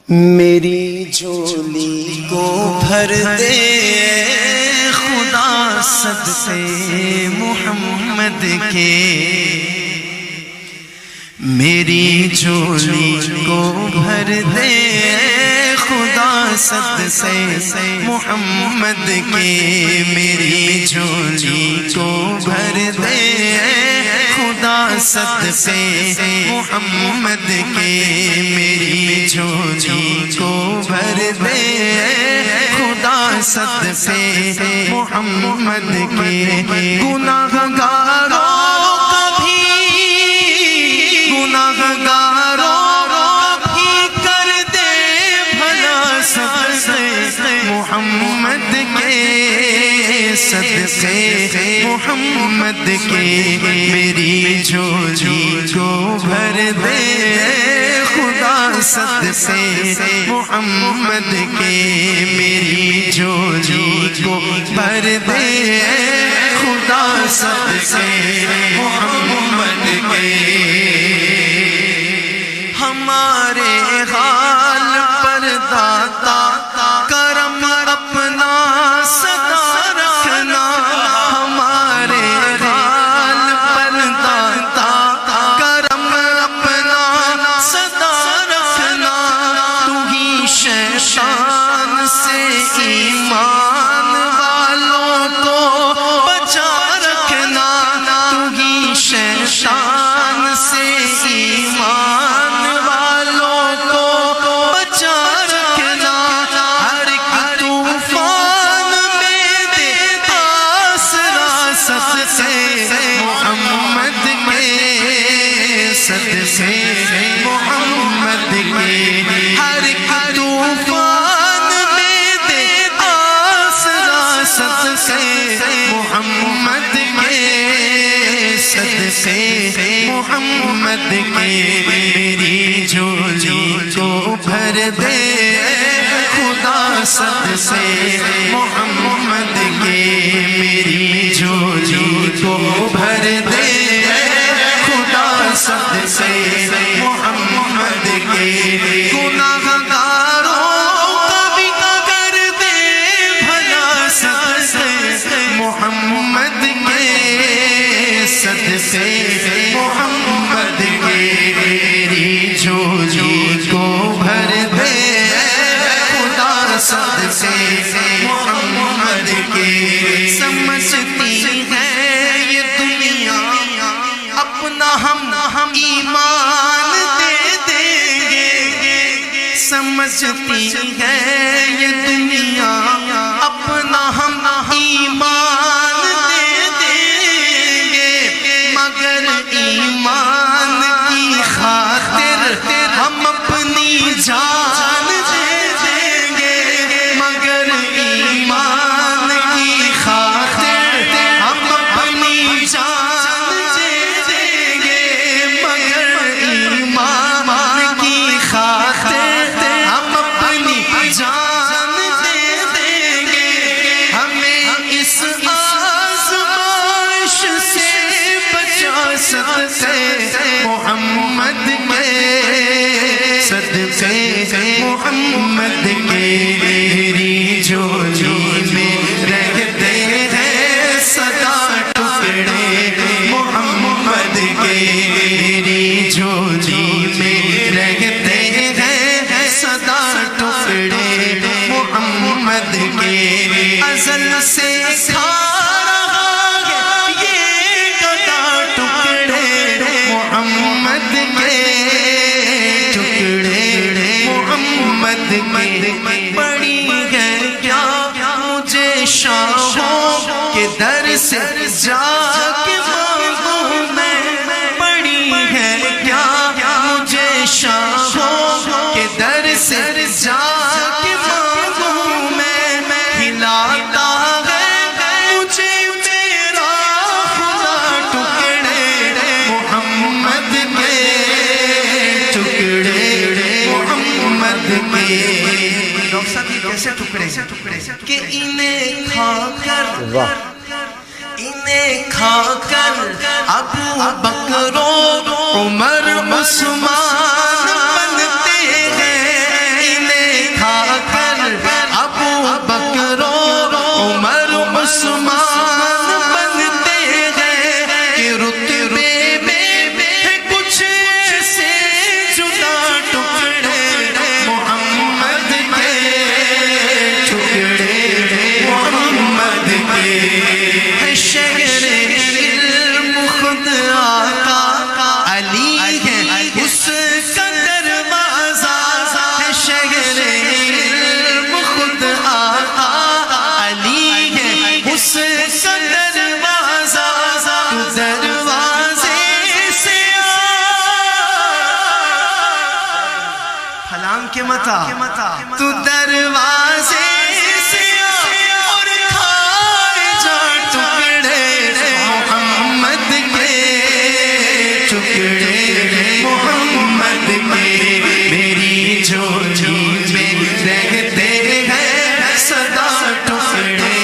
میری جھولی کو بھر دے خدا صدقے محمد کے، میری جھولی کو بھر دے خدا صدقے محمد کے، میری جھولی کو بھر دے خدا صدقے محمد کے، میری جھولی کو بھر دے خدا صدقے محمد کے، گناہگاروں محمد کے صدقے محمد کے، میری جھولی کو بھر دے خدا صدقے محمد کے، میری جھولی کو بھر دے خدا صدقے محمد کے، ہمارے حال پر داتا کرم اپنا سدا رکھنا، ہمارے حال پر داتا کرم اپنا سدا رکھنا، تو ہی شیطان سے ایمان والوں کو بچا رکھنا، تو ہی شیطان سے ایمان والوں کو بچا رکھنا، ہر ایک طوفان میں دے آسرا صدقے محمد کے، صدقے محمد کے، ہر ایک طوفان میں دے آسرا صدقے محمد کے، صدقے محمد کے، میری جھولی کو بھر دے خدا صدقے محمد کے، میری جھولی کو بھر دے خدا صدقے محمد کے، گناہگاروں کا بھی کر دے بھلا صدقے محمد کے، صدقے محمد کے، میری جھولی کو بھر دے خدا صدقے محمد کے، سمجھتی ہے یہ دنیا اپنا ہم ایمان دے دیں گے، سمجھتی ہے یہ دنیا اپنا ہم ایمان دے دیں گے، مگر ایمان کی خاطر ہم اپنی جان دے دیں گے، مگر ایمان کی خاطر ہم اپنی جان دے دیں گے، مگر ایمان کی خاطر ہم اپنی جان دے دیں گے، ہمیں اس آزمائش سے بچا صدقے محمد کے، صدقے محمد کے، میری جھولی میں رہتے ہیں سدا ٹکڑے محمد کے، میری جھولی میں رہتے ہیں سدا ٹکڑے محمد کے، ازل سے کھا رہا ہے یہ گدا ٹکڑے محمد کے، ٹکڑے محمد کے، بڑی ہے کیا مجھے شاہوں کے در سے جا کے مانگوں میں، بڑی ہے کیا مجھے شاہوں کے در سے جا کے مانگوں میں، ہلاتا ہے مجھے میرا خدا ٹکڑے محمد کے، ٹکڑے محمد کے، ڈاکٹر صاحب یہ کیسے ٹکڑے کہ انہیں کھا کر ابو بکر و عمر عثمان بنتے ہیں، کلام کے متا تو دروازے سے اور کھائے جا ٹکڑے محمد کے ٹکڑے محمد کے میری جھولی میں رہتے ہیں صدا ٹکڑے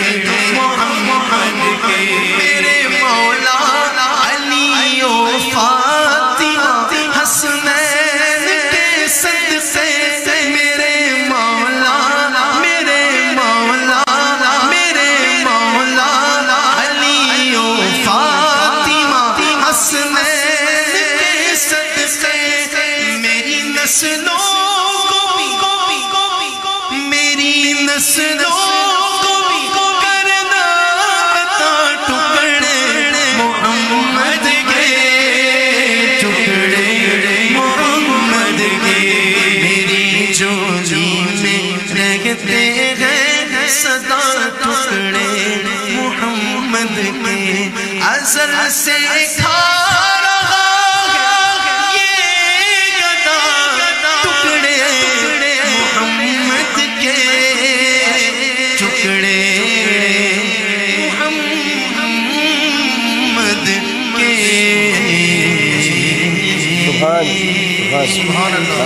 محمد کے میرے مولا علی و فاطمہ حسنین کے صدقے میرے مولا علی و فاطمہ حسنین کے صدقے میری نسلوں کو کرنا عطا ٹکڑے محمد کے ٹکڑے محمد کے میری جھولی میں رہتے ہیں صدا ٹکڑے محمد کے ازل سے کھا رہا یہ گدا ٹکڑے محمد کے ٹکڑے محمد کے سبحان اللہ